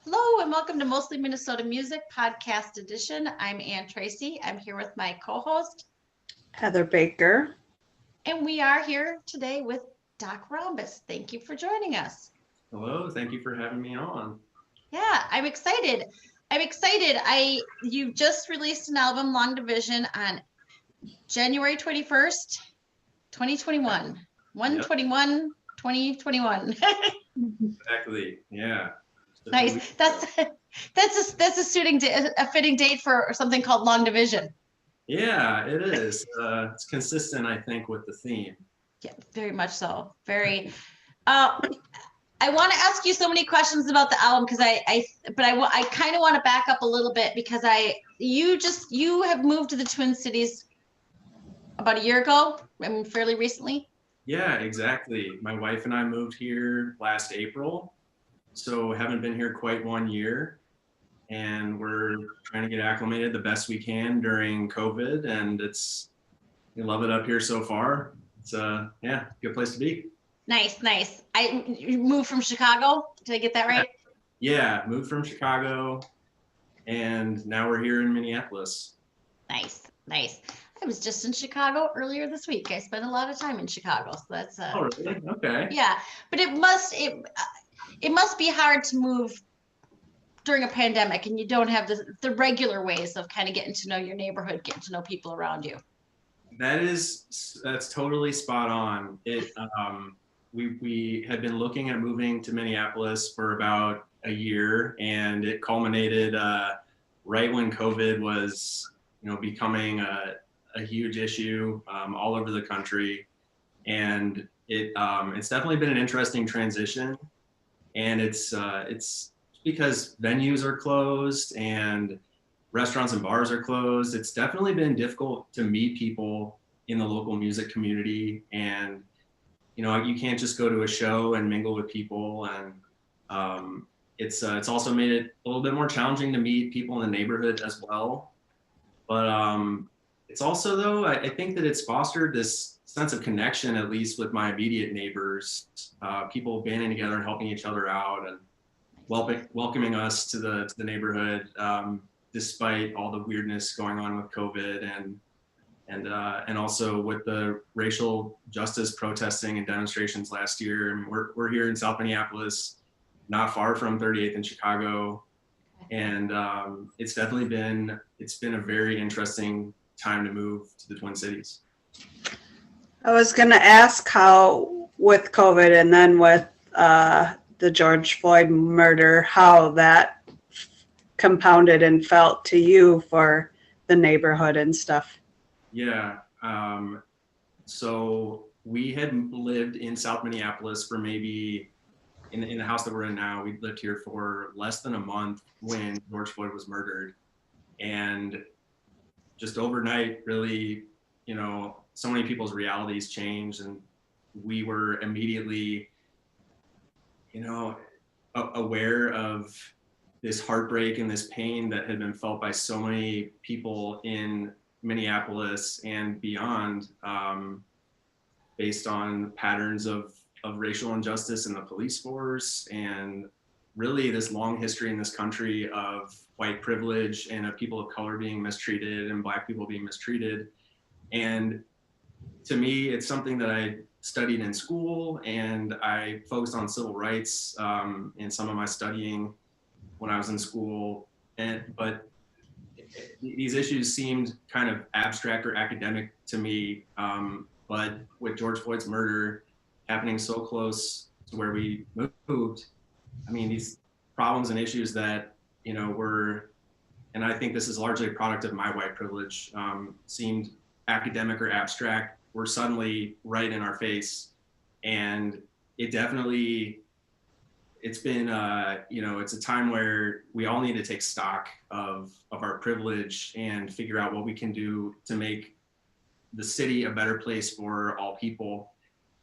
Hello and welcome to Mostly Minnesota Music Podcast Edition. I'm Ann Tracy. I'm here with my co-host, Heather Baker. and we are here today with Doc Rhombus. Thank you for joining us. Hello, thank you for having me on. Yeah, I'm excited. You just released an album, Long Division, on January 21st, 2021. Yep, 121 2021. exactly. Yeah. Just a few weeks Nice. ago. A fitting date for something called Long Division. Yeah, it is. It's consistent, I think, with the theme. Yeah, very much so. Very. Uh, I want to ask you so many questions about the album because I kind of want to back up a little bit because you have moved to the Twin Cities about a year ago. I mean, fairly recently. Yeah, exactly. My wife and I moved here last April, so haven't been here quite 1 year, and we're trying to get acclimated the best we can during COVID, and we love it up here so far. It's yeah, good place to be. Nice, nice. You moved from Chicago. Did I get that right? Yeah, moved from Chicago, and now we're here in Minneapolis. Nice, nice. I was just in Chicago earlier this week. I spent a lot of time in Chicago, so that's Oh, really? Okay. yeah. But it must be hard to move during a pandemic and you don't have the regular ways of kind of getting to know your neighborhood, getting to know people around you. That's totally spot on. We had been looking at moving to Minneapolis for about a year, and it culminated right when COVID was, becoming a huge issue all over the country, and it's definitely been an interesting transition, and it's because venues are closed and restaurants and bars are closed. It's definitely been difficult to meet people in the local music community, and you can't just go to a show and mingle with people, and it's also made it a little bit more challenging to meet people in the neighborhood as well. But it's also, though, I think that it's fostered this sense of connection, at least with my immediate neighbors, people banding together and helping each other out, and welcoming us to the neighborhood, despite all the weirdness going on with COVID, and also with the racial justice protesting and demonstrations last year. And we're here in South Minneapolis, not far from 38th in Chicago, and it's been a very interesting time to move to the Twin Cities. I was going to ask how, with COVID and then with the George Floyd murder, how that compounded and felt to you for the neighborhood and stuff. Yeah. So we had lived in South Minneapolis for maybe, in the house that we're in now, we lived here for less than a month when George Floyd was murdered. And just overnight, really, so many people's realities changed, and we were immediately, aware of this heartbreak and this pain that had been felt by so many people in Minneapolis and beyond, based on patterns of racial injustice in the police force, and really this long history in this country of white privilege and of people of color being mistreated and Black people being mistreated. And to me, it's something that I studied in school, and I focused on civil rights in some of my studying when I was in school. But these issues seemed kind of abstract or academic to me. But with George Floyd's murder happening so close to where we moved, I mean, these problems and issues that, were, and I think this is largely a product of my white privilege, seemed academic or abstract, were suddenly right in our face. And it definitely, it's been, it's a time where we all need to take stock of our privilege and figure out what we can do to make the city a better place for all people.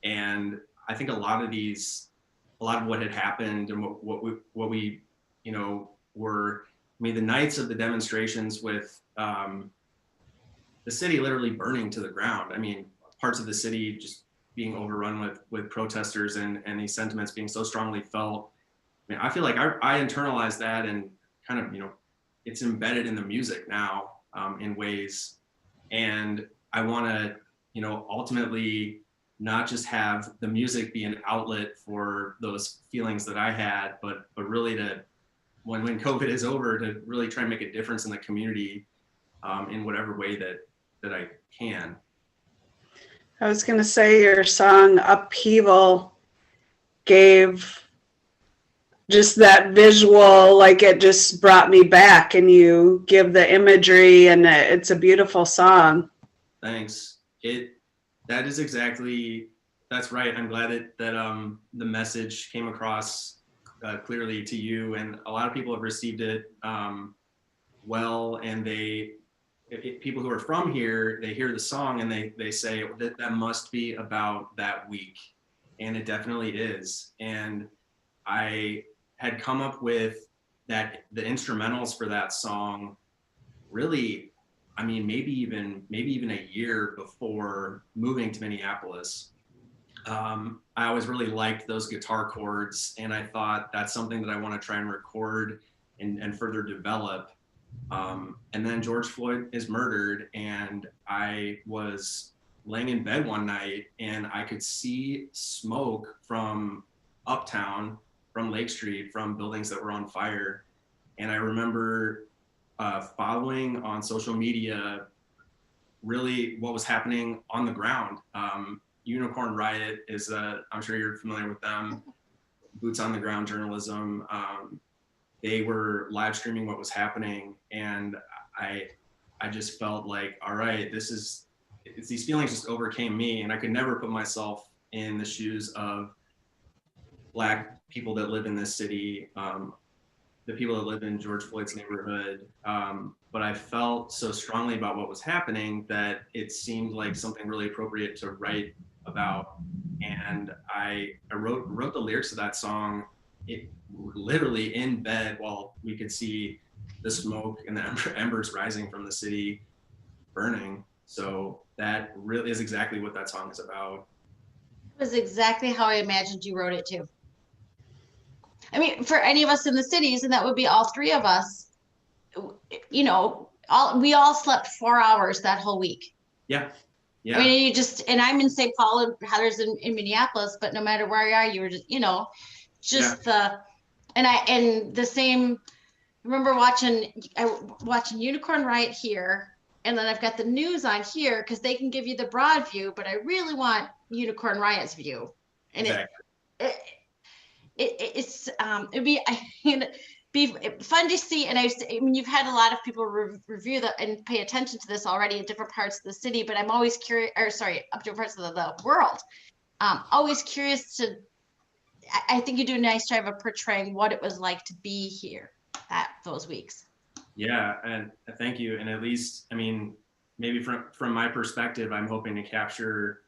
And I think a lot of what had happened and what we were, I mean, the nights of the demonstrations with the city literally burning to the ground. I mean, parts of the city just being overrun with protesters, and these sentiments being so strongly felt. mean, I feel like I internalized that and kind of, it's embedded in the music now in ways. And I want to, ultimately not just have the music be an outlet for those feelings that I had, but really to, when COVID is over, to really try and make a difference in the community in whatever way that I can. I was going to say your song Upheaval gave just that visual, like it just brought me back, and you give the imagery, and it's a beautiful song. Thanks. That's right. I'm glad that the message came across clearly to you, and a lot of people have received it well, and people who are from here, they hear the song and they say that must be about that week, and it definitely is. And I had come up with the instrumentals for that song really, I mean, maybe even a year before moving to Minneapolis. I always really liked those guitar chords, and I thought that's something that I want to try and record and further develop. And then George Floyd is murdered, and I was laying in bed one night and I could see smoke from uptown, from Lake Street, from buildings that were on fire. And I remember following on social media really what was happening on the ground. Unicorn Riot is, I'm sure you're familiar with them, boots on the ground journalism. They were live streaming what was happening, and I just felt like, all right, these feelings just overcame me, and I could never put myself in the shoes of Black people that live in this city, the people that live in George Floyd's neighborhood. But I felt so strongly about what was happening that it seemed like something really appropriate to write about. And I wrote the lyrics of that song literally in bed while we could see the smoke and the embers rising from the city burning. So that really is exactly what that song is about. It was exactly how I imagined you wrote it too. I mean, for any of us in the cities, and that would be all three of us, we all slept 4 hours that whole week. Yeah. Yeah. I mean, and I'm in St. Paul and Heather's in Minneapolis, but no matter where you are, you were just, and the same, I remember watching Unicorn Riot here, and then I've got the news on here because they can give you the broad view, but I really want Unicorn Riot's view. And exactly. it'd be fun to see. And I mean, you've had a lot of people review that and pay attention to this already in different parts of the city, but I'm always curious, up to parts of the world. Always curious I think you do a nice job of portraying what it was like to be here those weeks. Yeah, and thank you. And at least, I mean, maybe from my perspective, I'm hoping to capture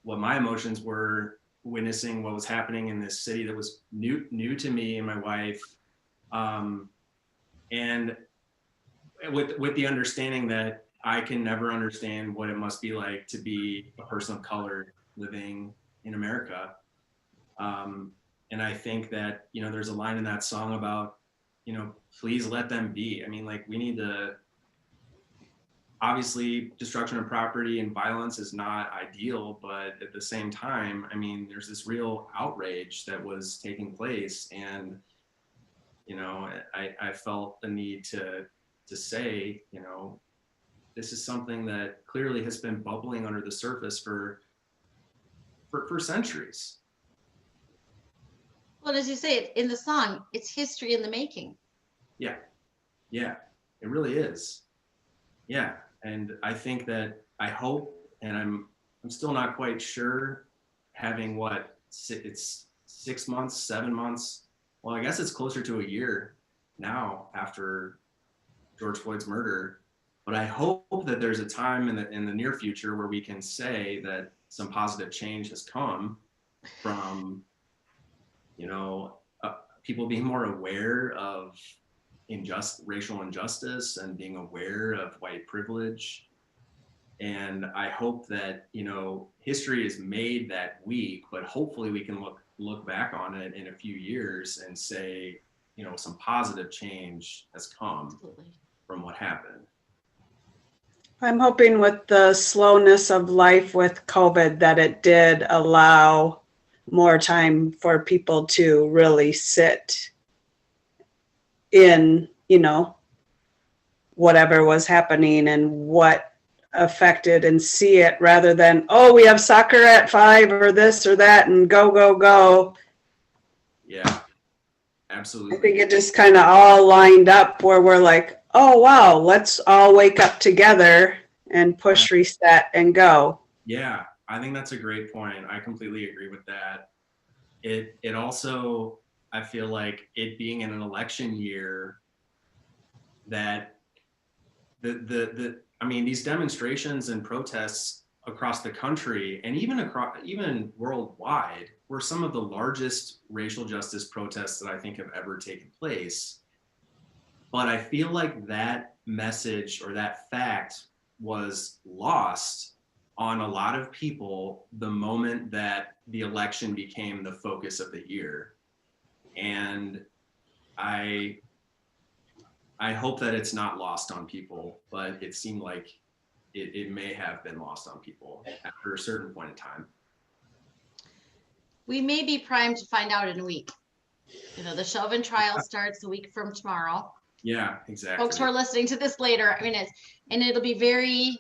what my emotions were witnessing what was happening in this city that was new to me and my wife, and with the understanding that I can never understand what it must be like to be a person of color living in America. And I think that, there's a line in that song about, please let them be. I mean, like, we need to, obviously destruction of property and violence is not ideal, but at the same time, I mean, there's this real outrage that was taking place. And, I felt the need to say, this is something that clearly has been bubbling under the surface for centuries. Well, as you say in the song, it's history in the making. Yeah, it really is. Yeah, and I think that I hope, and I'm still not quite sure, having it's 6 months, 7 months. Well, I guess it's closer to a year now after George Floyd's murder. But I hope that there's a time in the near future where we can say that some positive change has come from, people being more aware of racial injustice and being aware of white privilege. And I hope that, history is made that week, but hopefully we can look look back on it in a few years and say, you know, some positive change has come Absolutely. from what happened. I'm hoping with the slowness of life with COVID that it did allow more time for people to really sit in, you know, whatever was happening and what affected and see it rather than, oh, we have soccer at 5 or this or that and go, go, go. Yeah, I absolutely. think it just kind of all lined up where we're like, oh, wow, let's all wake up together and push reset and go. Yeah, I think that's a great point. I completely agree with that. It also, I feel like it being in an election year, that I mean, these demonstrations and protests across the country and even worldwide were some of the largest racial justice protests that I think have ever taken place. But I feel like that message or that fact was lost on a lot of people the moment that the election became the focus of the year. And I hope that it's not lost on people, but it seemed like it may have been lost on people after a certain point in time. We may be primed to find out in a week. You know, the Chauvin trial starts a week from tomorrow. Yeah, exactly. Folks who are listening to this later, I mean, it'll be very,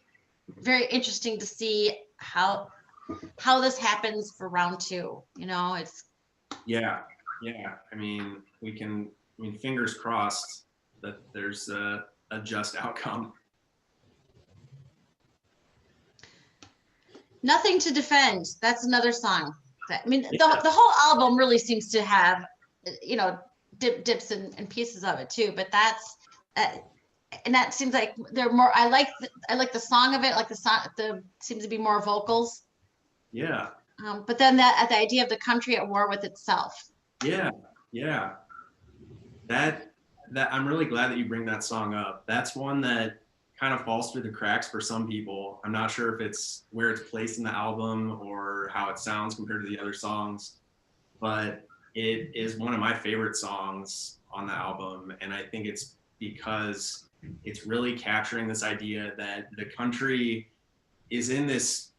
very interesting to see how this happens for round 2. You know, it's Yeah. I mean, fingers crossed that there's a just outcome. Nothing to Defend. That's another song. I mean, the whole album really seems to have, you know, dips and pieces of it too. But that's, and that seems like they're more. I like the song of it. Like the song, seems to be more vocals. Yeah. But then the idea of the country at war with itself. Yeah. That I'm really glad that you bring that song up. That's one that kind of falls through the cracks for some people. I'm not sure if it's where it's placed in the album or how it sounds compared to the other songs, but it is one of my favorite songs on the album. And I think it's because it's really capturing this idea that the country is in this,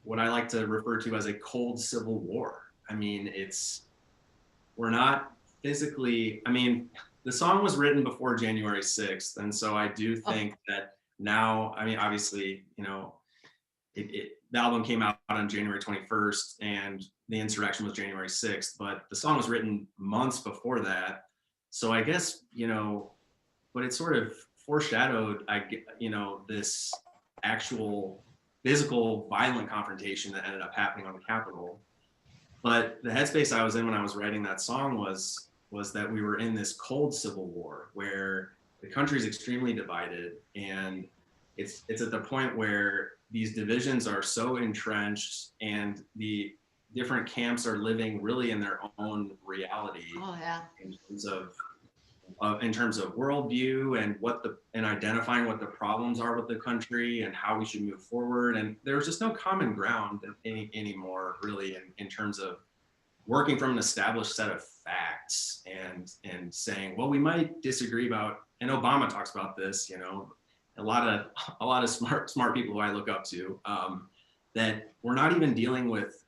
what I like to refer to as a cold civil war. I mean, we're not physically, I mean, the song was written before January 6th. And so I do think that now, I mean, obviously, you know, the album came out on January 21st and the insurrection was January 6th, but the song was written months before that. So I guess, you know, but it sort of foreshadowed, you know, this actual physical violent confrontation that ended up happening on the Capitol. But the headspace I was in when I was writing that song was that we were in this cold civil war where the country is extremely divided, and it's at the point where these divisions are so entrenched and the different camps are living really in their own reality. Oh yeah. In terms of worldview and identifying what the problems are with the country and how we should move forward. And there's just no common ground anymore, really, in terms of working from an established set of facts and saying, well, we might disagree about, and Obama talks about this, you know, a lot of smart people who I look up to, that we're not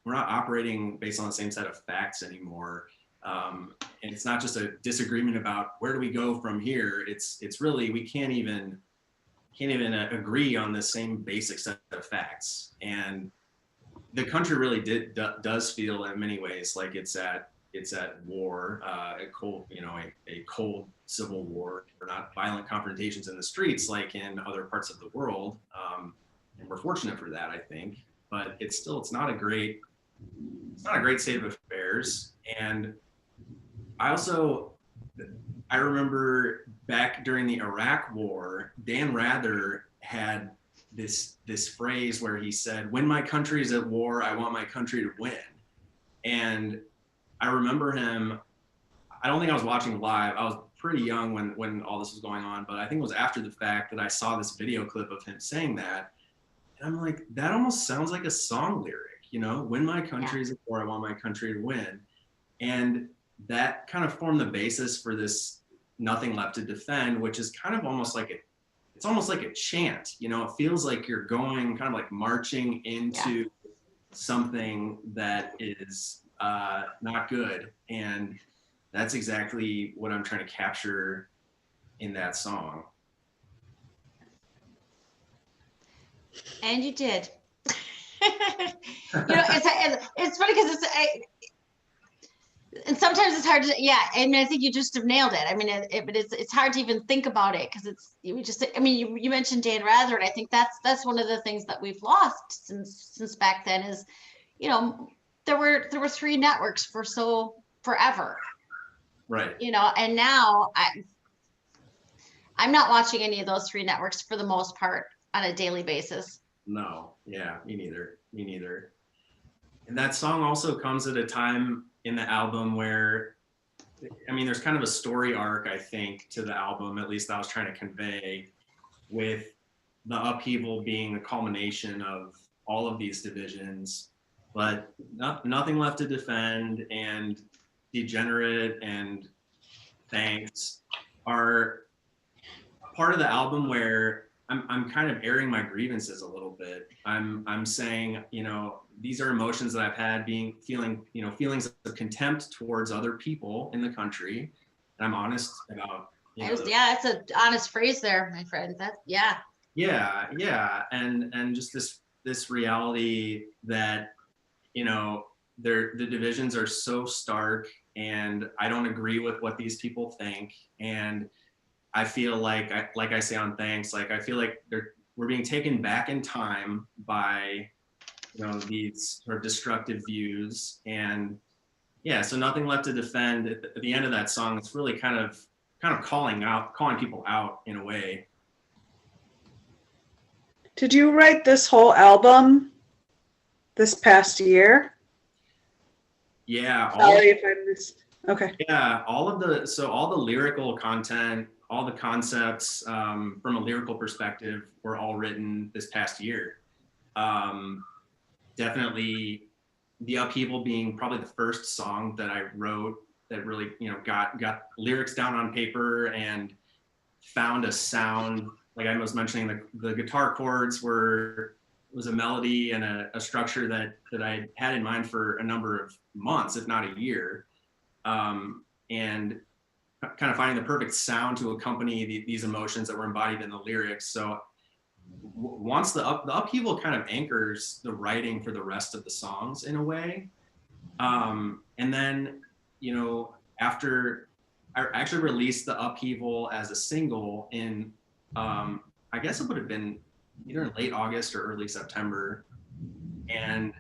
operating based on the same set of facts anymore. And it's not just a disagreement about where do we go from here. It's really, we can't even agree on the same basic set of facts. And the country really does feel in many ways like it's at war, a cold civil war, or not violent confrontations in the streets like in other parts of the world. And we're fortunate for that, I think. But it's not a great state of affairs. And I remember back during the Iraq War, Dan Rather had this phrase where he said, "When my country is at war, I want my country to win." And I remember him, I don't think I was watching live. I was pretty young when all this was going on, but I think it was after the fact that I saw this video clip of him saying that. And I'm like, that almost sounds like a song lyric, you know, when my country is at war, I want my country to win. And that kind of formed the basis for this Nothing Left to Defend, which is kind of almost like it's almost like a chant, you know, it feels like you're going kind of like marching into something that is not good. And that's exactly what I'm trying to capture in that song. And you did. It's funny because and sometimes it's hard to, I mean, I think you just have nailed it. I mean, but it's hard to even think about it because you mentioned Dan Rather, and I think that's one of the things that we've lost since back then is, you know, there were 3 networks for forever. Right. You know, and now I'm not watching any of those 3 networks for the most part on a daily basis. No, yeah, me neither. And that song also comes at a time in the album where, I mean, there's kind of a story arc, I think, to the album, at least I was trying to convey, with the upheaval being the culmination of all of these divisions, but Nothing Left to Defend and Degenerate and Thanks are part of the album where I'm kind of airing my grievances a little bit. I'm saying, you know, these are emotions that I've had feelings of contempt towards other people in the country. And I'm honest about, it's an honest phrase there, my friend. Yeah. And just this reality that, you know, the divisions are so stark and I don't agree with what these people think. And I feel like I say on Thanks, like I feel like we're being taken back in time by, you know, these sort of destructive views. And yeah, so Nothing Left to Defend at the end of that song, it's really kind of calling people out in a way. Did you write this whole album this past year? Yeah. Sorry if I missed. Okay. Yeah, all the lyrical content, all the concepts from a lyrical perspective were all written this past year. Definitely The Upheaval being probably the first song that I wrote that really, you know, got lyrics down on paper and found a sound. Like I was mentioning, the guitar chords was a melody and a structure that I had in mind for a number of months, if not a year. And kind of finding the perfect sound to accompany these emotions that were embodied in the lyrics. So once the upheaval kind of anchors the writing for the rest of the songs in a way. And then, you know, after I actually released the Upheaval as a single in, I guess it would have been either in late August or early September. And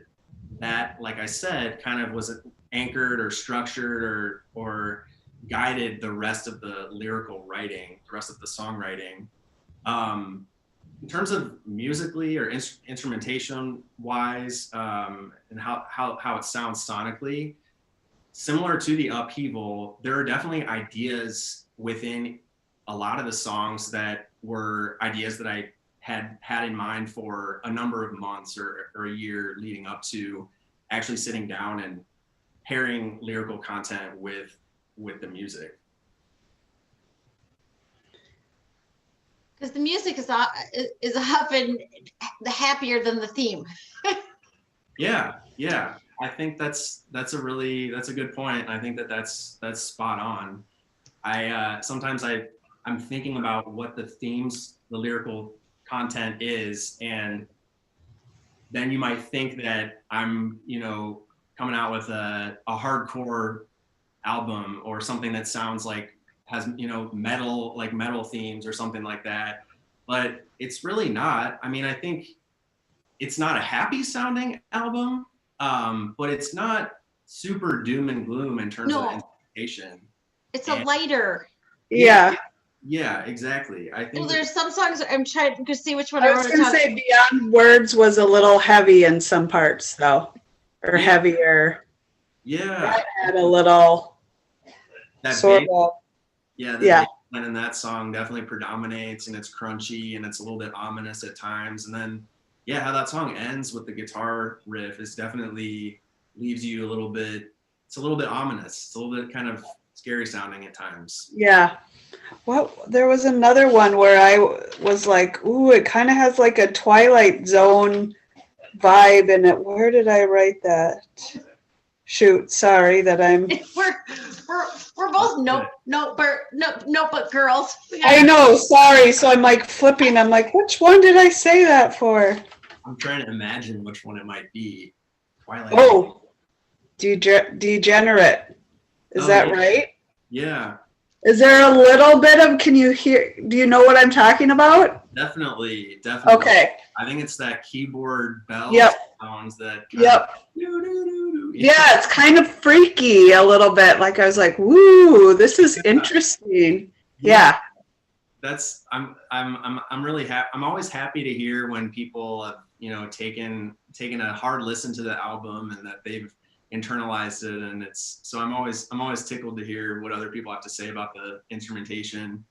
that, like I said, kind of was anchored or structured or guided the rest of the lyrical writing, the rest of the songwriting. In terms of musically or instrumentation wise, and how it sounds sonically, similar to the Upheaval, there are definitely ideas within a lot of the songs that were ideas that I had in mind for a number of months or a year leading up to actually sitting down and pairing lyrical content with the music. Because the music is often the happier than the theme. Yeah. I think that's a good point. I think that's spot on. Sometimes I'm thinking about what the lyrical content is, and then you might think that I'm, you know, coming out with a hardcore album or something that sounds like has, you know, metal themes or something like that. But it's really not. I mean, I think it's not a happy sounding album, but it's not super doom and gloom in terms of instrumentation. It's a lighter. Yeah. Yeah, exactly. I think there's some songs I'm trying to see which one I was going to say Beyond Words was a little heavy in some parts though, or heavier. Yeah. That had a little sort of. Yeah, the bass line in that song definitely predominates, and it's crunchy and it's a little bit ominous at times. And then, yeah, how that song ends with the guitar riff is definitely leaves you a little bit it's a little bit ominous. It's a little bit kind of scary sounding at times. Yeah. Well, there was another one where I was like, ooh, it kind of has like a Twilight Zone vibe in it. Where did I write that? Shoot, sorry that I'm. We're both notebook girls. I know, sorry. So I'm like flipping. I'm like, which one did I say that for? I'm trying to imagine which one it might be. Twilight. Oh, Degenerate. Is Oh, that yeah. right? Yeah, Is there a little bit of, can you hear, do you know what I'm talking about? definitely. Okay. I think it's that keyboard bell Yep. sounds that. Yep. Doo-doo-doo-doo. Yeah, it's kind of freaky a little bit. Like I was like, woo, this is interesting. Yeah. That's I'm really happy. I'm always happy to hear when people have, you know, taken a hard listen to the album and that they've internalized it, and it's so I'm always tickled to hear what other people have to say about the instrumentation.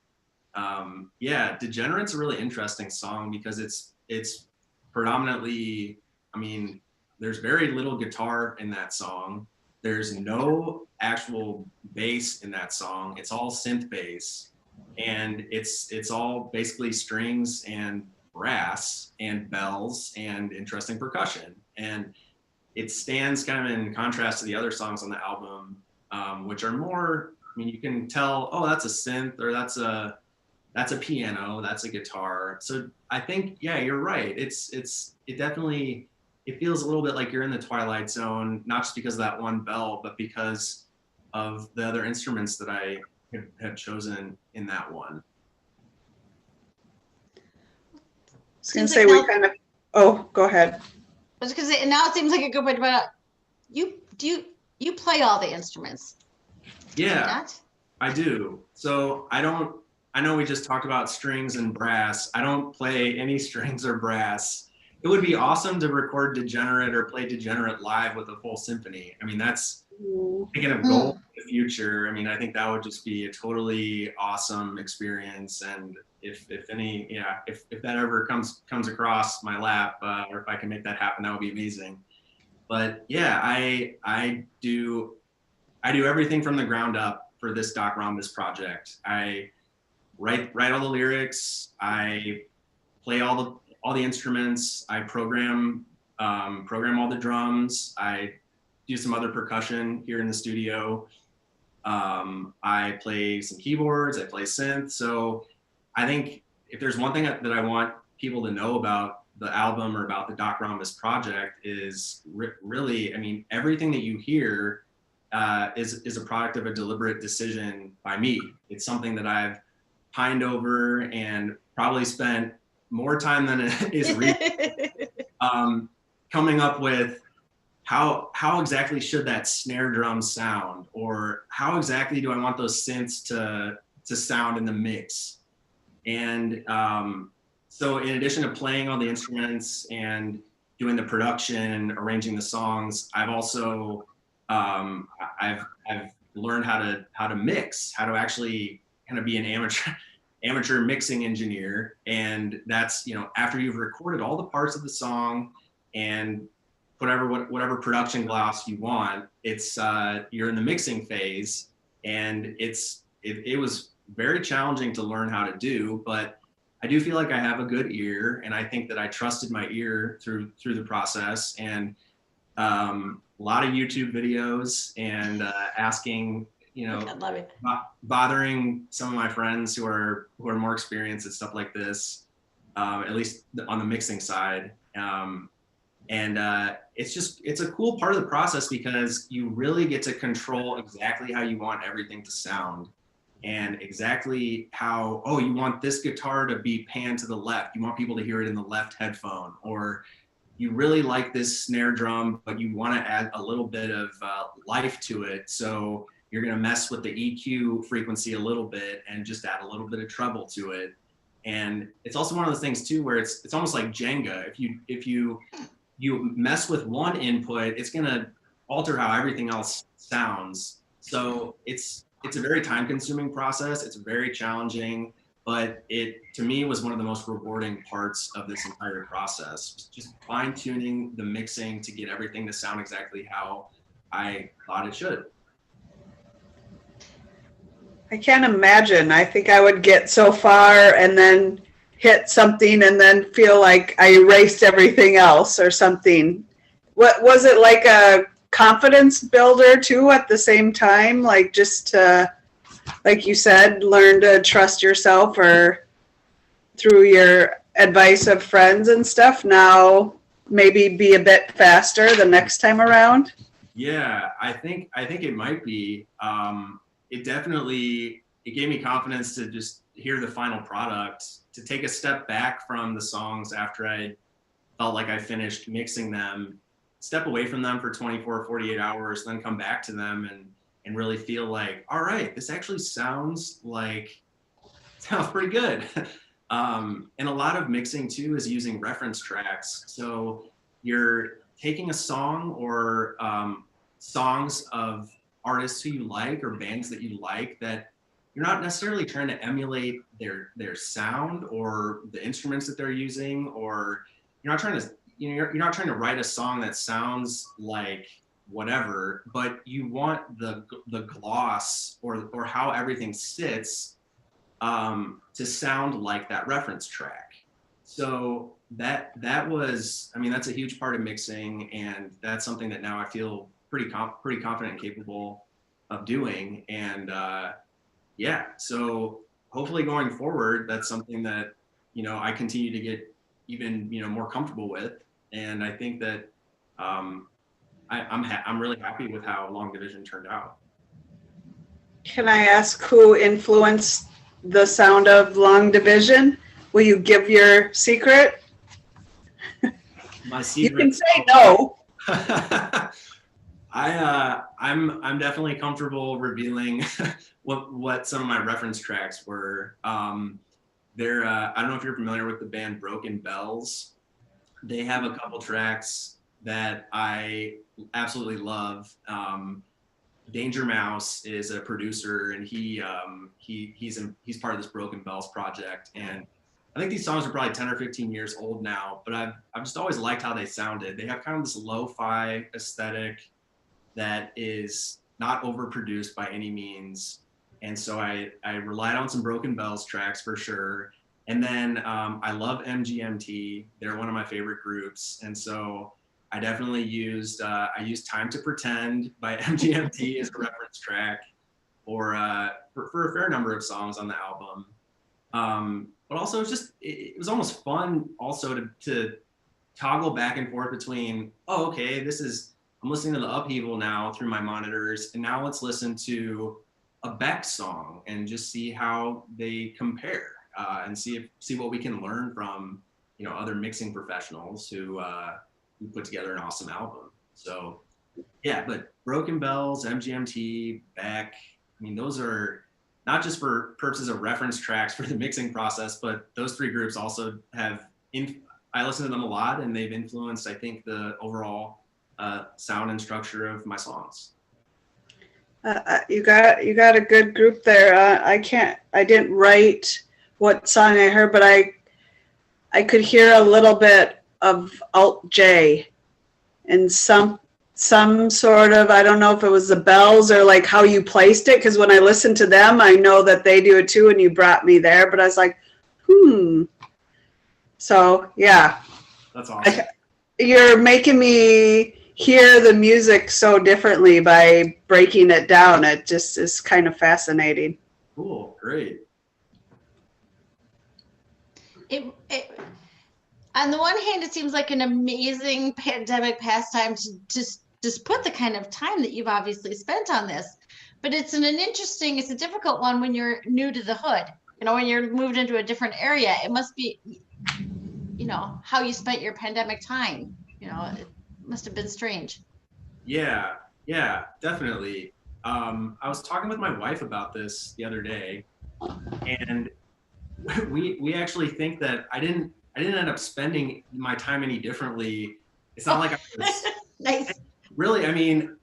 Yeah, Degenerate's a really interesting song because it's predominantly, I mean, there's very little guitar in that song. There's no actual bass in that song. It's all synth bass, and it's all basically strings and brass and bells and interesting percussion. And it stands kind of in contrast to the other songs on the album, which are more, I mean, you can tell, oh, that's a synth, or that's a piano, that's a guitar. So I think, yeah, you're right. It definitely, it feels a little bit like you're in the Twilight Zone, not just because of that one bell, but because of the other instruments that I have chosen in that one. I was going to say we kind of, oh, go ahead. I was gonna say, now it seems like a good point, but you play all the instruments? Yeah, I do. So I know we just talked about strings and brass. I don't play any strings or brass. It would be awesome to record Degenerate or play Degenerate live with a full symphony. I mean, that's thinking of goals in the future. I mean, I think that would just be a totally awesome experience. And if that ever comes across my lap, or if I can make that happen, that would be amazing. But yeah, I do everything from the ground up for this Doc Rhombus project. I write all the lyrics. I play all the instruments. I program all the drums. I do some other percussion here in the studio. I play some keyboards. I play synth. So I think if there's one thing that I want people to know about the album or about the Doc Rhombus project is really, I mean, everything that you hear is a product of a deliberate decision by me. It's something that I've pined over and probably spent more time than is coming up with how exactly should that snare drum sound, or how exactly do I want those synths to sound in the mix. And so in addition to playing all the instruments and doing the production, arranging the songs, I've also I've learned how to mix, how to actually kind of be an amateur mixing engineer. And that's, you know, after you've recorded all the parts of the song and whatever production gloss you want, it's you're in the mixing phase, and it was very challenging to learn how to do, but I do feel like I have a good ear, and I think that I trusted my ear through the process. And a lot of YouTube videos and asking, you know, bothering some of my friends who are more experienced at stuff like this, at least on the mixing side. And it's a cool part of the process because you really get to control exactly how you want everything to sound, and exactly how, oh, you want this guitar to be panned to the left. You want people to hear it in the left headphone, or you really like this snare drum, but you want to add a little bit of life to it. So you're going to mess with the EQ frequency a little bit and just add a little bit of treble to it. And it's also one of those things too, where it's almost like Jenga. If you mess with one input, it's going to alter how everything else sounds. So it's a very time-consuming process. It's very challenging, but it, to me, was one of the most rewarding parts of this entire process. Just fine-tuning the mixing to get everything to sound exactly how I thought it should. I can't imagine. I think I would get so far and then hit something and then feel like I erased everything else or something. What was it, like a confidence builder too at the same time? Like just to, like you said, learn to trust yourself, or through your advice of friends and stuff, now maybe be a bit faster the next time around? Yeah, I think it might be. It definitely, it gave me confidence to just hear the final product, to take a step back from the songs after I felt like I finished mixing them, step away from them for 24 or 48 hours, then come back to them and really feel like, all right, this actually sounds pretty good. And a lot of mixing too is using reference tracks. So you're taking a song or songs of artists who you like or bands that you like, that you're not necessarily trying to emulate their sound or the instruments that they're using, or you're not trying to, you're not trying to write a song that sounds like whatever, but you want the gloss or how everything sits to sound like that reference track. So that was, I mean, that's a huge part of mixing, and that's something that now I feel pretty confident and capable of doing. And yeah, so hopefully going forward, that's something that, I continue to get even, more comfortable with. And I think that I'm really happy with how Long Division turned out. Can I ask who influenced the sound of Long Division? Will you give your secret? My secret. You can say no. I'm definitely comfortable revealing what some of my reference tracks were. I don't know if you're familiar with the band Broken Bells. They have a couple tracks that I absolutely love. Danger Mouse is a producer, and he's part of this Broken Bells project. And I think these songs are probably 10 or 15 years old now, but I've just always liked how they sounded. They have kind of this lo-fi aesthetic that is not overproduced by any means. And so I relied on some Broken Bells tracks for sure. And then I love MGMT. They're one of my favorite groups. And so I definitely used Time to Pretend by MGMT as a reference track for a fair number of songs on the album. But also it was almost fun also to toggle back and forth between, oh, okay, I'm listening to the Upheaval now through my monitors, and now let's listen to a Beck song and just see how they compare, and see what we can learn from, other mixing professionals who put together an awesome album. So yeah, but Broken Bells, MGMT, Beck, I mean, those are not just for purposes of reference tracks for the mixing process, but those three groups also I listen to them a lot, and they've influenced, I think, the overall sound and structure of my songs. You got a good group there. I didn't write what song I heard, but I could hear a little bit of Alt J and some sort of, I don't know if it was the bells or like how you placed it, because when I listened to them, I know that they do it too, and you brought me there, but I was like, So yeah. That's awesome. You're making me hear the music so differently by breaking it down. It just is kind of fascinating. Cool, great. On the one hand, it seems like an amazing pandemic pastime to just put the kind of time that you've obviously spent on this. But it's a difficult one when you're new to the hood. When you're moved into a different area, it must be, how you spent your pandemic time. It must have been strange. Yeah, definitely. I was talking with my wife about this the other day, and we actually think that I didn't end up spending my time any differently. It's not like I was Nice. Really, I mean,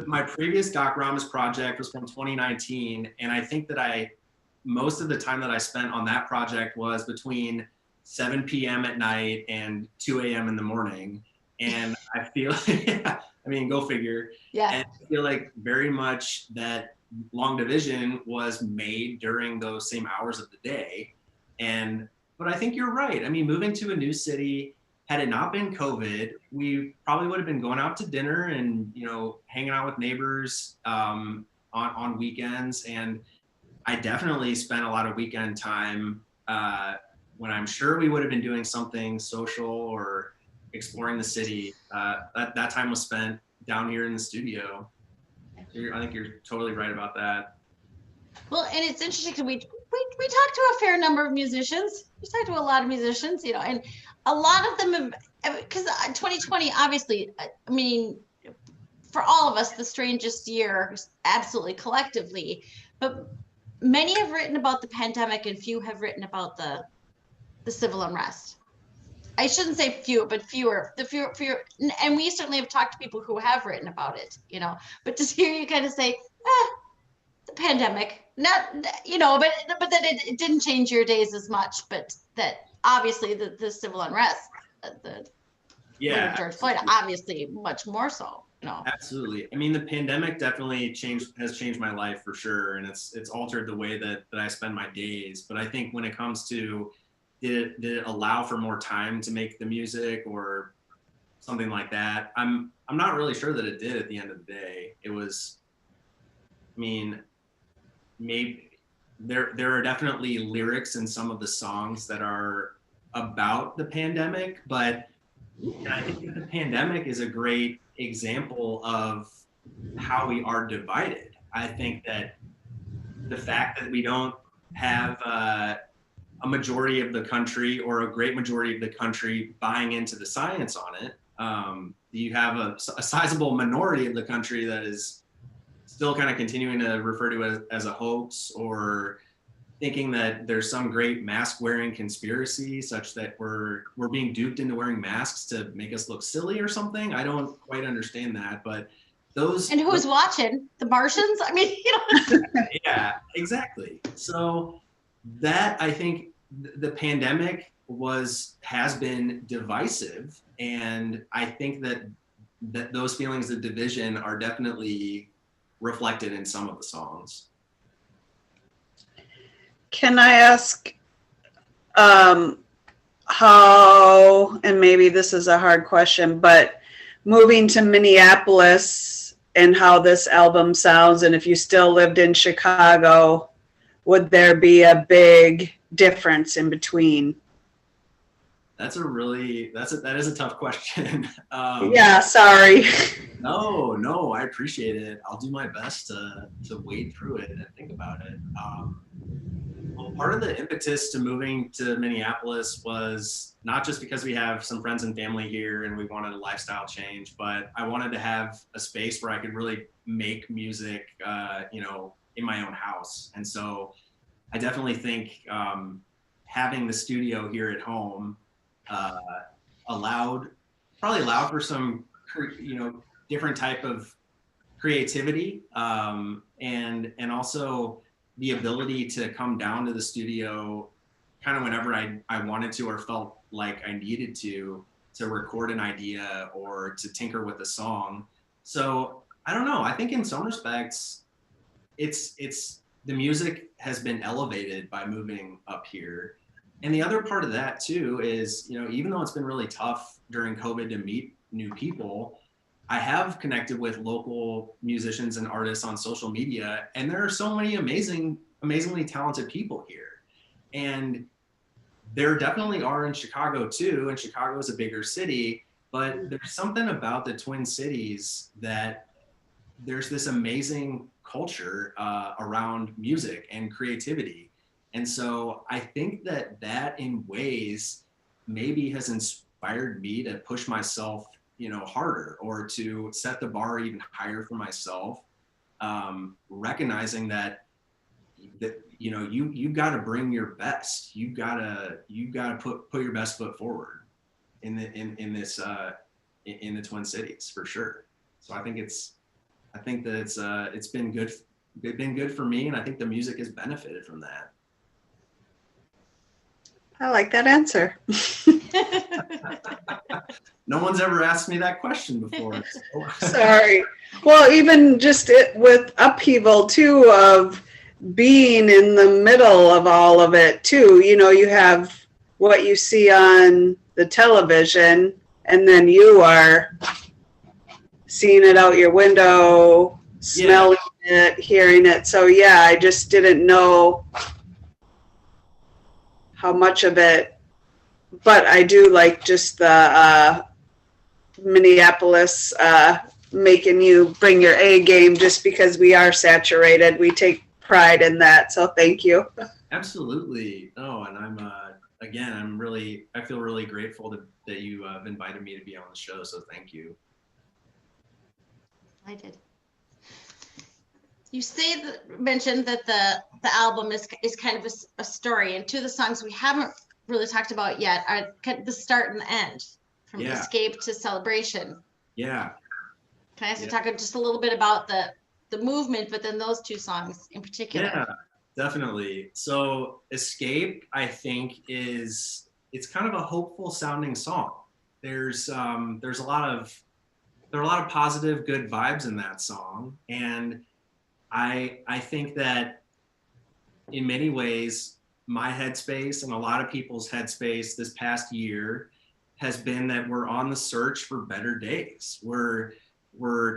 my previous Doc Rhombus project was from 2019, and I think that most of the time that I spent on that project was between 7 p.m. at night and 2 a.m. in the morning. And I feel I mean, go figure. Yeah. And I feel like very much that Long Division was made during those same hours of the day. But I think you're right. I mean, moving to a new city, had it not been COVID, we probably would have been going out to dinner and, hanging out with neighbors on weekends. And I definitely spent a lot of weekend time when I'm sure we would have been doing something social or exploring the city. That time was spent down here in the studio. I think you're totally right about that. Well, and it's interesting because we talked to a fair number of musicians. We talked to a lot of musicians, and a lot of them have, because 2020, obviously, I mean, for all of us, the strangest year, absolutely collectively. But many have written about the pandemic, and few have written about the civil unrest. I shouldn't say few, but fewer. And we certainly have talked to people who have written about it, But to hear you kind of say, the pandemic, not, but that it didn't change your days as much, but that obviously the civil unrest, the murder of George Floyd, obviously much more so. Absolutely. I mean, the pandemic definitely has changed my life for sure, and it's altered the way that I spend my days. But I think when it comes to did it allow for more time to make the music or something like that, I'm not really sure that it did at the end of the day. It was, I mean, maybe there are definitely lyrics in some of the songs that are about the pandemic, but I think that the pandemic is a great example of how we are divided. I think that the fact that we don't have a majority of the country or a great majority of the country buying into the science on it, you have a sizable minority of the country that is still kind of continuing to refer to it as a hoax, or thinking that there's some great mask wearing conspiracy such that we're being duped into wearing masks to make us look silly or something. I don't quite understand that, but and who's watching? The Martians? I mean, Yeah, exactly. So that, I think the pandemic has been divisive, and I think that those feelings of division are definitely reflected in some of the songs. Can I ask how, and maybe this is a hard question, but moving to Minneapolis and how this album sounds, and if you still lived in Chicago, would there be a big difference in between? That is a tough question. Yeah, sorry. No, I appreciate it. I'll do my best to wade through it and think about it. Well, part of the impetus to moving to Minneapolis was not just because we have some friends and family here and we wanted a lifestyle change, but I wanted to have a space where I could really make music, in my own house. And so I definitely think having the studio here at home allowed for some, different type of creativity, and also the ability to come down to the studio kind of whenever I wanted to or felt like I needed to record an idea or to tinker with a song. So I don't know. I think in some respects, it's the music has been elevated by moving up here. And the other part of that too is, even though it's been really tough during COVID to meet new people, I have connected with local musicians and artists on social media, and there are so many amazingly talented people here. And there definitely are in Chicago too, and Chicago is a bigger city, but there's something about the Twin Cities that there's this amazing culture around music and creativity. And so I think that in ways maybe has inspired me to push myself harder, or to set the bar even higher for myself, recognizing that you've got to bring your best. You've got to put your best foot forward in the Twin Cities for sure. So I think that it's been good for me, and I think the music has benefited from that. I like that answer. No one's ever asked me that question before. So. Sorry. Well, even just it with upheaval too of being in the middle of all of it too. You know, you have what you see on the television, and then you are seeing it out your window, smelling it, hearing it. So yeah, I just didn't know how much of it, but I do like just the Minneapolis making you bring your A game just because we are saturated. We take pride in that. So thank you. Absolutely. Oh, and I'm again, I feel really grateful that you have invited me to be on the show. So thank you. I did. You mentioned that the album is kind of a story, and two of the songs we haven't really talked about yet are the start and the end, from Escape to Celebration. Yeah. Can I ask you to talk just a little bit about the movement, but then those two songs in particular? Yeah, definitely. So Escape, I think, it's kind of a hopeful sounding song. There's a lot of positive, good vibes in that song, and I think that in many ways, my headspace and a lot of people's headspace this past year has been that we're on the search for better days. We're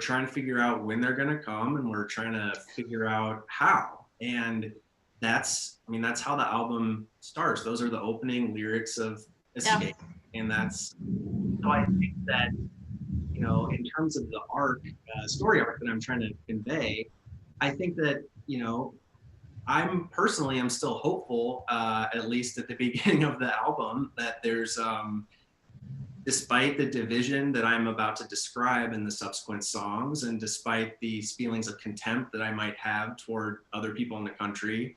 trying to figure out when they're going to come, and we're trying to figure out how. And that's how the album starts. Those are the opening lyrics of Escape. Yeah. And that's, so I think that, you know, in terms of the story arc that I'm trying to convey, I think that, you know, I'm still hopeful, at least at the beginning of the album, that there's, despite the division that I'm about to describe in the subsequent songs, and despite these feelings of contempt that I might have toward other people in the country,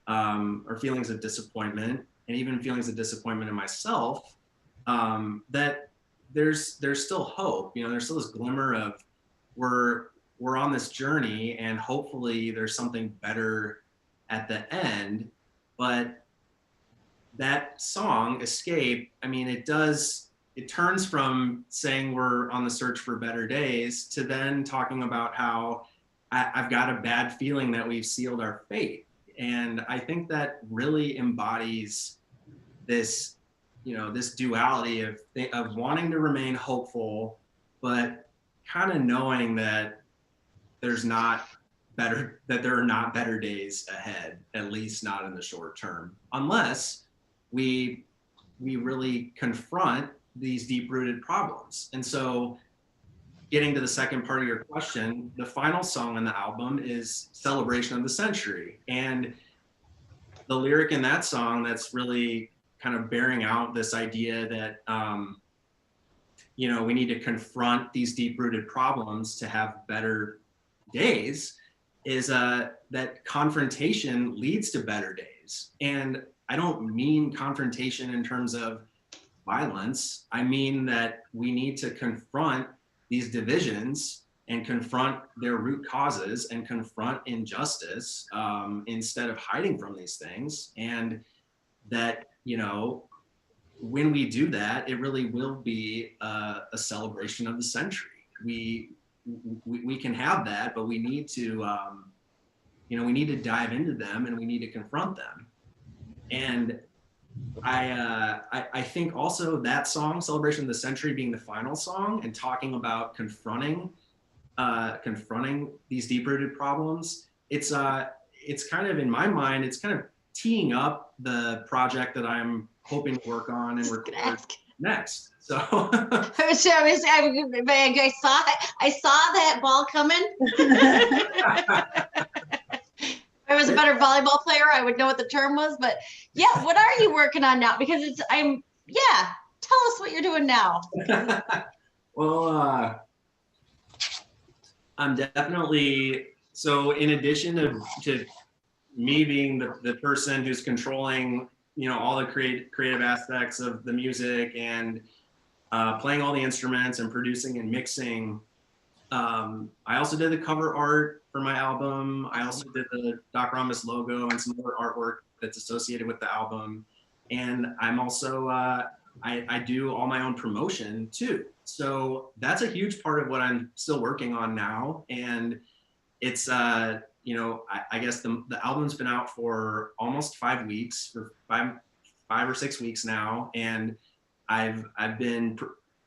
or feelings of disappointment, and even feelings of disappointment in myself, that there's still hope. You know, there's still this glimmer of we're on this journey, and hopefully there's something better at the end. But that song, Escape, I mean, it turns from saying we're on the search for better days to then talking about how I've got a bad feeling that we've sealed our fate. And I think that really embodies this, you know, this duality of wanting to remain hopeful, but kind of knowing that there are not better days ahead, at least not in the short term, unless we really confront these deep-rooted problems. And so, getting to the second part of your question, the final song on the album is Celebration of the Century. And the lyric in that song that's really kind of bearing out this idea that, you know, we need to confront these deep-rooted problems to have better days is that confrontation leads to better days. And I don't mean confrontation in terms of violence. I mean that we need to confront these divisions and confront their root causes and confront injustice, instead of hiding from these things. And that, you know, when we do that, it really will be a celebration of the century. We can have that, but we need to, you know, we need to dive into them, and we need to confront them. And I think also that song, Celebration of the Century, being the final song and talking about confronting these deep-rooted problems, it's kind of, in my mind, it's kind of teeing up the project that I'm hoping to work on and record next. So I saw that ball coming. If I was a better volleyball player, I would know what the term was. But yeah, what are you working on now? Because tell us what you're doing now. Well, I'm definitely, so in addition to me being the person who's controlling, you know, all the creative aspects of the music and playing all the instruments and producing and mixing, I also did the cover art for my album. I also did the Doc Rhombus logo and some other artwork that's associated with the album. And I'm also, I do all my own promotion too. So that's a huge part of what I'm still working on now. And it's, you know, I guess the album's been out for almost 5 weeks, for five or 6 weeks now. And I've been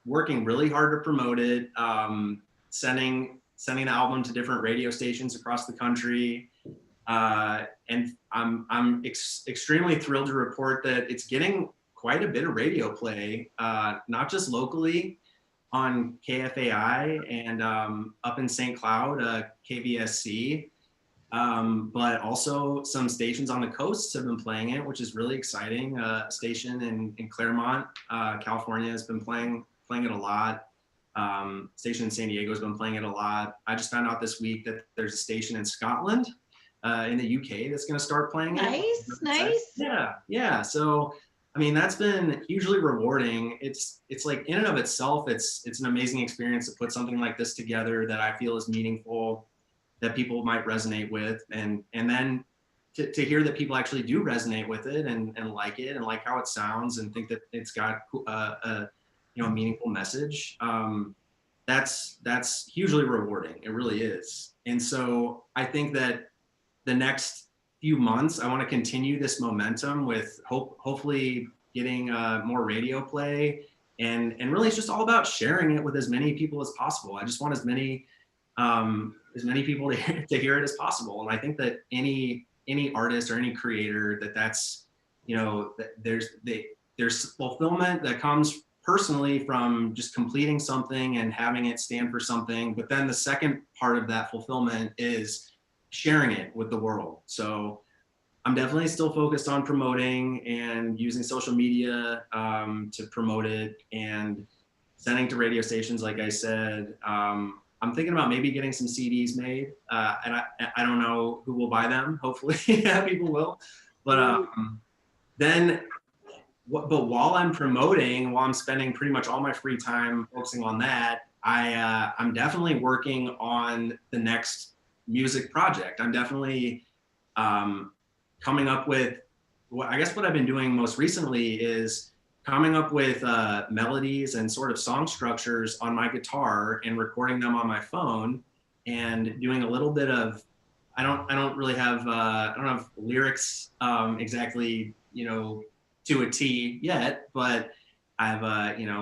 working really hard to promote it, sending the album to different radio stations across the country. And I'm extremely thrilled to report that it's getting quite a bit of radio play, not just locally on KFAI and up in St. Cloud, KVSC, but also some stations on the coast have been playing it, which is really exciting. A station in Claremont, California has been playing it a lot. Station in San Diego has been playing it a lot. I just found out this week that there's a station in Scotland, in the UK, that's going to start playing it. Nice. Yeah. So, I mean, that's been hugely rewarding. It's like in and of itself, it's an amazing experience to put something like this together that I feel is meaningful, that people might resonate with, and then to hear that people actually do resonate with it and like it and like how it sounds and think that it's got a meaningful message. That's hugely rewarding. It really is. And so I think that the next few months, I want to continue this momentum with hopefully getting more radio play, and really it's just all about sharing it with as many people as possible. I just want as many people to hear it as possible. And I think that any artist or any creator that's there's fulfillment that comes personally from just completing something and having it stand for something. But then the second part of that fulfillment is sharing it with the world. So I'm definitely still focused on promoting and using social media to promote it and sending to radio stations, like I said. I'm thinking about maybe getting some CDs made, and I don't know who will buy them. Hopefully, yeah, people will. But but while I'm promoting, while I'm spending pretty much all my free time focusing on that, I'm definitely working on the next music project. I'm definitely coming up with what I've been doing most recently is coming up with melodies and sort of song structures on my guitar and recording them on my phone and doing a little bit of, I don't really have, I don't have lyrics exactly, to a T yet, but I've,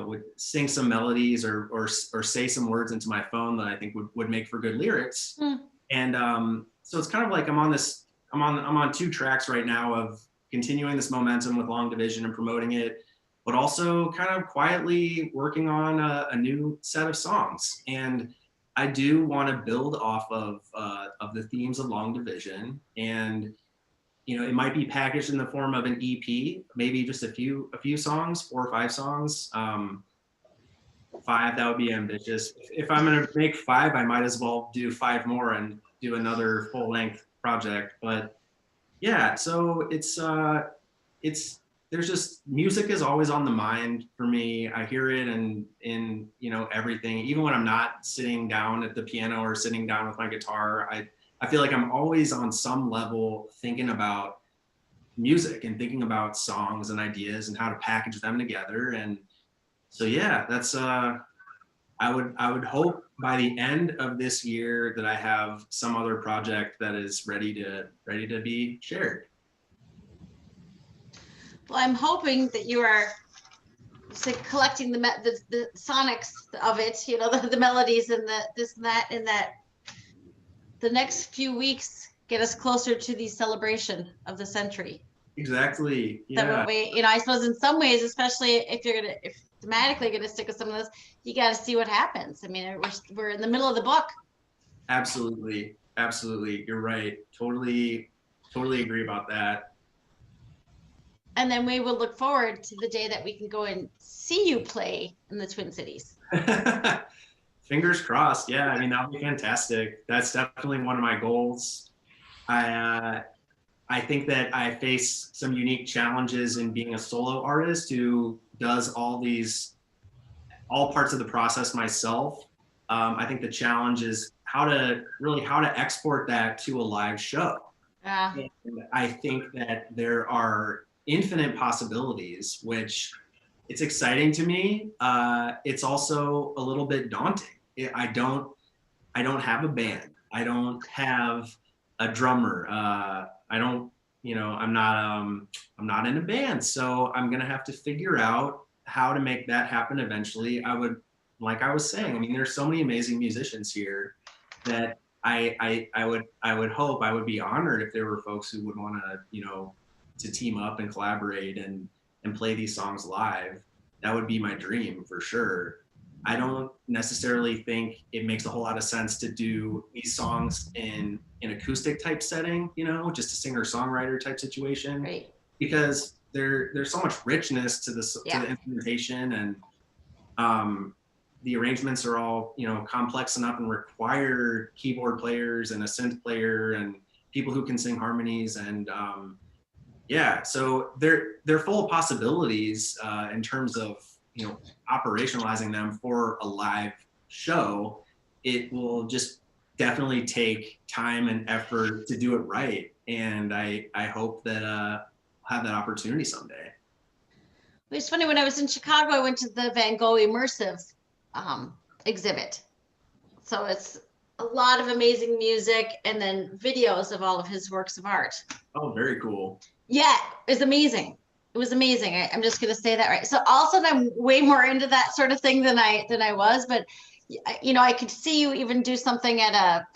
would sing some melodies or say some words into my phone that I think would make for good lyrics. And so it's kind of like I'm on 2 tracks right now of continuing this momentum with Long Division and promoting it, but also kind of quietly working on a new set of songs. And I do want to build off of the themes of Long Division, and it might be packaged in the form of an EP, maybe just a few songs, 4 or 5 songs. 5, that would be ambitious. If I'm going to make 5, I might as well do 5 more and do another full-length project. But yeah, so there's just, music is always on the mind for me. I hear it in everything. Even when I'm not sitting down at the piano or sitting down with my guitar, I feel like I'm always on some level thinking about music and thinking about songs and ideas and how to package them together. And so yeah, that's I would hope by the end of this year that I have some other project that is ready to be shared. Well, I'm hoping that you are collecting the sonics of it, the melodies and this and that, and that the next few weeks get us closer to the celebration of the century. Exactly. Yeah. That way, I suppose in some ways, especially if thematically gonna stick with some of this, you got to see what happens. I mean, we're in the middle of the book. Absolutely. You're right. Totally agree about that. And then we will look forward to the day that we can go and see you play in the Twin Cities. Fingers crossed. Yeah, I mean, that would be fantastic. That's definitely one of my goals. I think that I face some unique challenges in being a solo artist who does all parts of the process myself. I think the challenge is how to export that to a live show. Yeah. And I think that there are infinite possibilities, which it's exciting to me. It's also a little bit daunting. I don't have a band. I don't have a drummer. I don't, I'm not in a band. So I'm gonna have to figure out how to make that happen eventually. Like I was saying, I mean, there's so many amazing musicians here that I would hope, I would be honored if there were folks who would want to, to team up and collaborate and play these songs live. That would be my dream for sure. I don't necessarily think it makes a whole lot of sense to do these songs in an acoustic type setting, just a singer-songwriter type situation, Right. because there's so much richness to to the instrumentation, and the arrangements are all complex enough and require keyboard players and a synth player and people who can sing harmonies, and so they're full of possibilities in terms of operationalizing them for a live show. It will just definitely take time and effort to do it right, and I hope that I'll have that opportunity someday. It's funny, when I was in Chicago, I went to the Van Gogh Immersive exhibit. So it's a lot of amazing music and then videos of all of his works of art. Oh, very cool. Yeah, it's amazing. It was amazing. I'm just going to say that right. So also, I'm way more into that sort of thing than I was, but I could see you even do something at a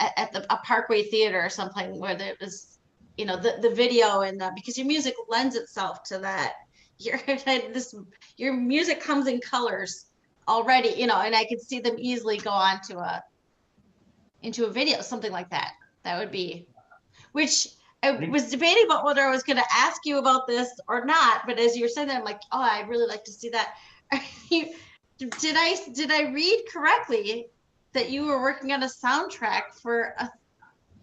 Parkway Theater or something where there was, the video, and because your music lends itself to that. Your music comes in colors already, and I could see them easily go on to into a video, something like that. That would be, which I was debating about whether I was going to ask you about this or not, but as you were saying that, I'm like, oh, I'd really like to see that. Did I read correctly that you were working on a soundtrack for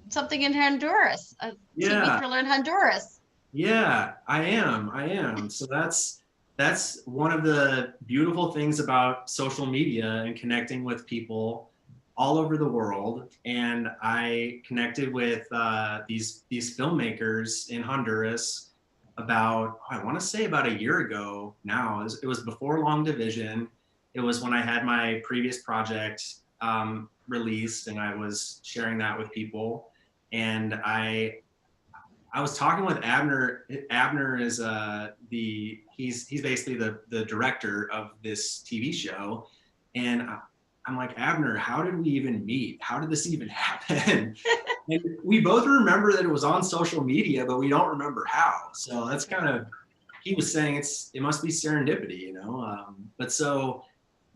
something in Honduras, a TV thriller in Honduras? Yeah, I am. So that's one of the beautiful things about social media and connecting with people all over the world. And I connected with these filmmakers in Honduras about, I want to say about a year ago now. It was before Long Division. It was when I had my previous project released, and I was sharing that with people. And I was talking with Abner. Abner is he's basically the director of this TV show, and I'm like, Abner, how did we even meet? How did this even happen? And we both remember that it was on social media, but we don't remember how. So that's kind of, he was saying it must be serendipity, But so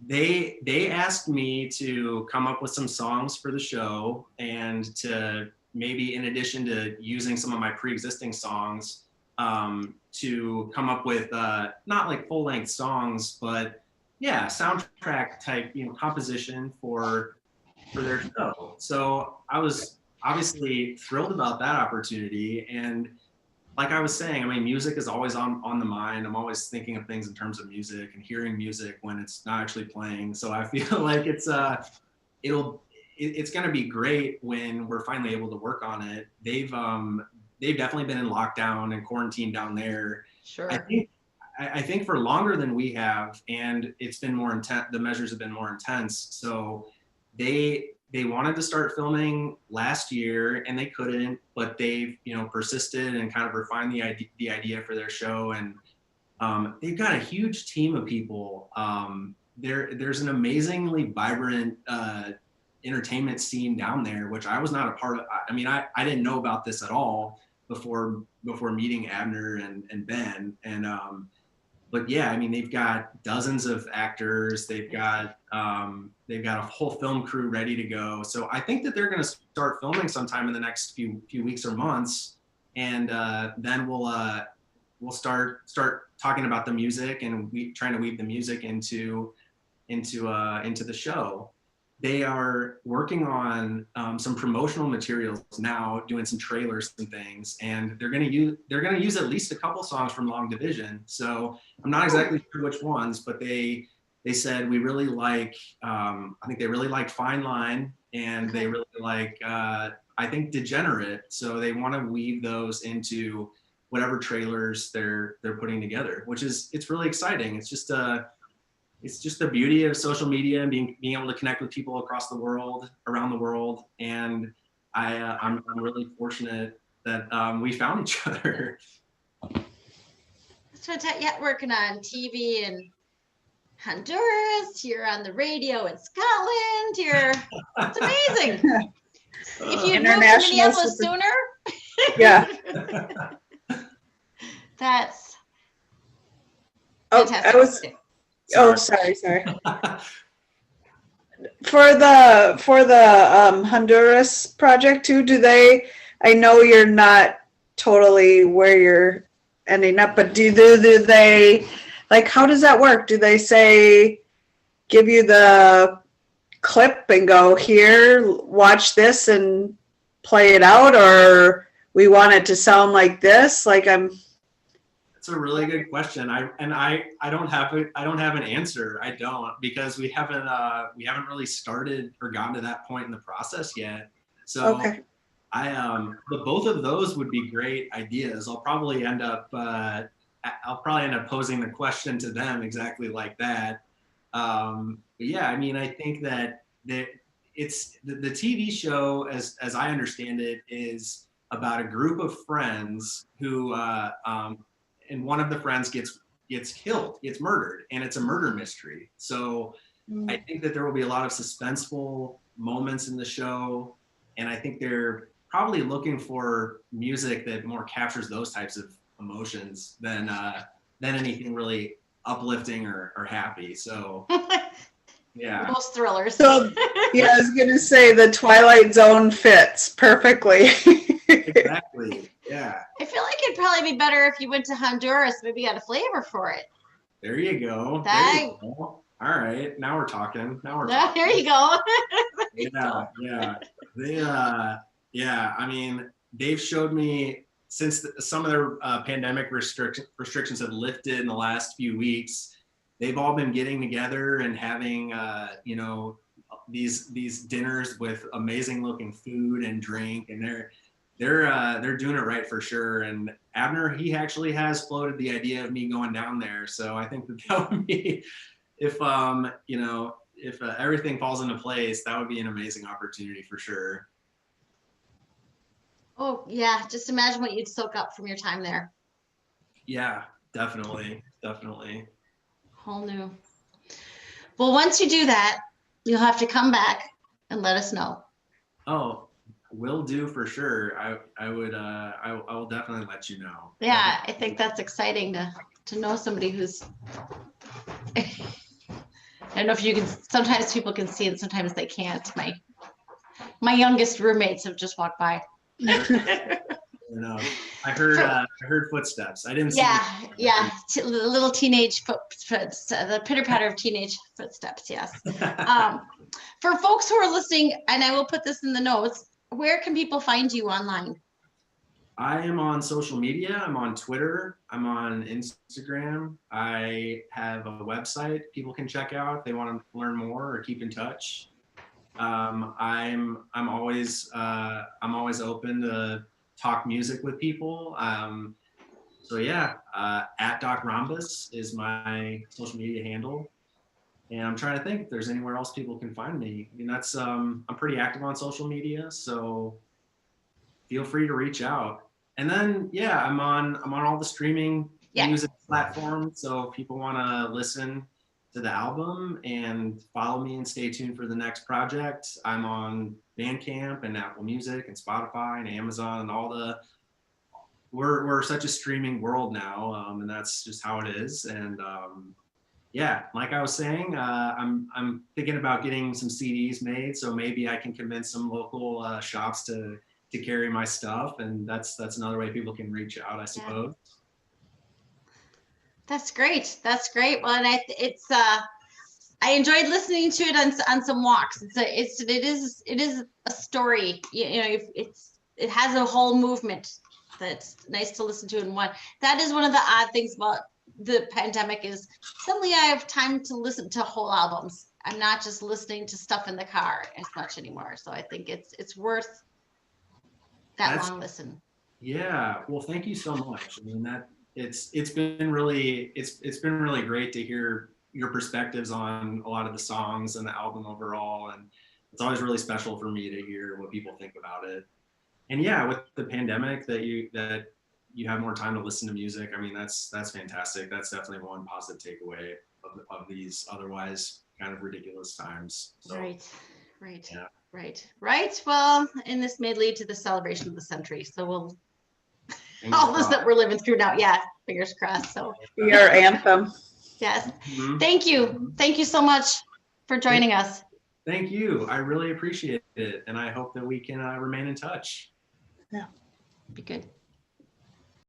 they asked me to come up with some songs for the show, and to maybe, in addition to using some of my pre-existing songs, to come up with not like full-length songs, but soundtrack type composition for their show. So I was obviously thrilled about that opportunity. And like I was saying, I mean, music is always on the mind. I'm always thinking of things in terms of music and hearing music when it's not actually playing. So I feel like it's going to be great when we're finally able to work on it. They've definitely been in lockdown and quarantine down there. Sure. I think for longer than we have, and it's been more intense. The measures have been more intense. So they wanted to start filming last year and they couldn't, but they've persisted and kind of refined the idea for their show. And they've got a huge team of people. There's an amazingly vibrant entertainment scene down there, which I was not a part of. I mean, I didn't know about this at all before meeting Abner and Ben. And but yeah, I mean, they've got dozens of actors. They've got a whole film crew ready to go. So I think that they're going to start filming sometime in the next few weeks or months, and then we'll start talking about the music, and trying to weave the music into the show. They are working on some promotional materials now, doing some trailers and things, and they're going to use at least a couple songs from Long Division. So I'm not exactly sure which ones, but they said we really like. I think they really like Fine Line, and they really like I think Degenerate. So they want to weave those into whatever trailers they're putting together, which is, it's really exciting. It's just the beauty of social media and being able to connect with people across the world, around the world. And I'm really fortunate that we found each other. So yeah, working on TV in Honduras, you're on the radio in Scotland, it's amazing. If you'd moved to Minneapolis sooner, Yeah. that's fantastic. Sorry. For the Honduras project too, I know you're not totally where you're ending up, but do they, like, how does that work? Do they say, give you the clip and go, here, watch this and play it out, or we want it to sound like this? It's a really good question. I don't have an answer. I don't, because we haven't really started or gotten to that point in the process yet. So okay. But both of those would be great ideas. I'll probably end up posing the question to them exactly like that. But yeah, I mean, I think that it's the TV show, as I understand it, is about a group of friends who and one of the friends gets killed, gets murdered, and it's a murder mystery. So I think that there will be a lot of suspenseful moments in the show, and I think they're probably looking for music that more captures those types of emotions than anything really uplifting or happy. So yeah. Most thrillers. So yeah, I was gonna say the Twilight Zone fits perfectly. Exactly. Yeah. I feel like it'd probably be better if you went to Honduras, maybe got a flavor for it. There you go. There you go. All right. Now we're talking. There you go. Yeah. I mean, they've showed me, since some of their pandemic restrictions have lifted in the last few weeks, they've all been getting together and having, these dinners with amazing looking food and drink, and they're doing it right for sure. And Abner, he actually has floated the idea of me going down there. So I think that would be, if everything falls into place, that would be an amazing opportunity for sure. Oh yeah, just imagine what you'd soak up from your time there. Yeah, definitely. Whole new. Well, once you do that, you'll have to come back and let us know. Oh, will do for sure. I will definitely let you know. Yeah, I think that's exciting to know somebody who's I don't know if you can, sometimes people can see it, sometimes they can't. My youngest roommates have just walked by. No, I heard footsteps. I didn't see. Yeah, little teenage footsteps, the pitter patter of teenage footsteps. Yes. For folks who are listening, and I will put this in the notes, where can people find you online? I am on social media. I'm on Twitter. I'm on Instagram. I have a website people can check out if they want to learn more or keep in touch. I'm always open to talk music with people. So yeah, at Doc Rhombus is my social media handle. And I'm trying to think if there's anywhere else people can find me. I mean, that's I'm pretty active on social media, so feel free to reach out. And then yeah, I'm on all the streaming music platforms. So if people want to listen to the album and follow me and stay tuned for the next project, I'm on Bandcamp and Apple Music and Spotify and Amazon and all the. We're such a streaming world now, and that's just how it is. And yeah, like I was saying, I'm thinking about getting some CDs made, so maybe I can convince some local shops to carry my stuff, and that's another way people can reach out, I suppose. Yeah. That's great. Well, and I enjoyed listening to it on some walks. It is a story. It has a whole movement that's nice to listen to in one. That is one of the odd things about the pandemic is suddenly I have time to listen to whole albums. I'm not just listening to stuff in the car as much anymore. So I think it's worth that long listen. Yeah, well, thank you so much. I mean, that it's been really it's been really great to hear your perspectives on a lot of the songs and the album overall, and it's always really special for me to hear what people think about it. And yeah, with the pandemic, that you have more time to listen to music. I mean, that's fantastic. That's definitely one positive takeaway of these otherwise kind of ridiculous times. So, Right, right, yeah. right. Well, and this may lead to the celebration of the century. So we'll Fingers all this that crossed. we're living through now. Yeah, fingers crossed. So Your anthem. yes, Mhm. thank you so much for joining us. Thank you. I really appreciate it, and I hope that we can remain in touch. Be good.